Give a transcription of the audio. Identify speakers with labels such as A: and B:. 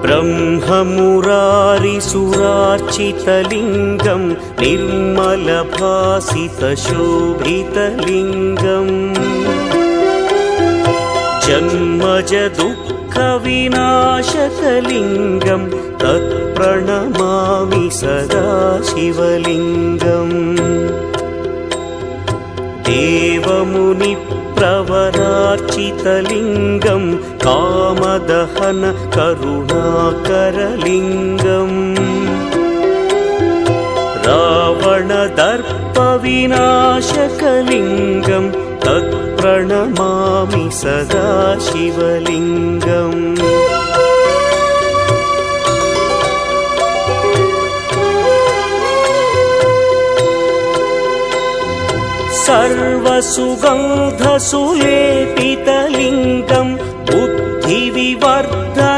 A: ब्रह्ममुरारिसुरार्चितलिङ्गं निर्मलभासितशोभितलिङ्गम् जन्मजदुःखविनाशकलिङ्गं तत्प्रणमामि सदा शिवलिङ्गम् देवमुनिप्रवरार्चितलिङ्गं कामदहन करुणाकरलिङ्गम् रावणदर्पविनाशकलिङ्गं तत्प्रणमामि सदा शिवलिङ्गम् सर्वसुगन्धसुलेपितलिङ्गं बुद्धिविवर्धनकलिङ्गम्